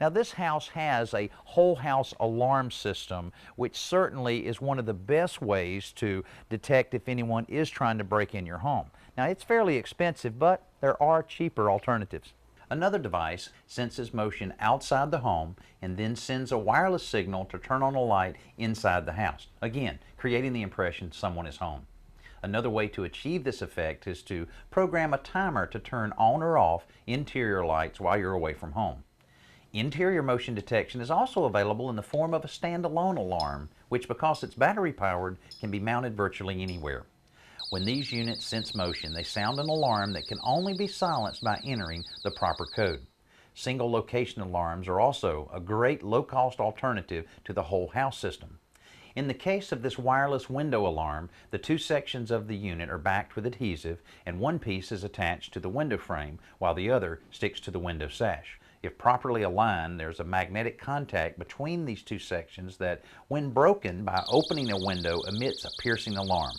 Now this house has a whole house alarm system, which certainly is one of the best ways to detect if anyone is trying to break in your home. Now it's fairly expensive, but there are cheaper alternatives. Another device senses motion outside the home and then sends a wireless signal to turn on a light inside the house, again creating the impression someone is home. Another way to achieve this effect is to program a timer to turn on or off interior lights while you're away from home. Interior motion detection is also available in the form of a standalone alarm, which, because it's battery powered, can be mounted virtually anywhere. When these units sense motion, they sound an alarm that can only be silenced by entering the proper code. Single location alarms are also a great low-cost alternative to the whole house system. In the case of this wireless window alarm, the two sections of the unit are backed with adhesive and one piece is attached to the window frame while the other sticks to the window sash. If properly aligned, there's a magnetic contact between these two sections that, when broken by opening a window, emits a piercing alarm.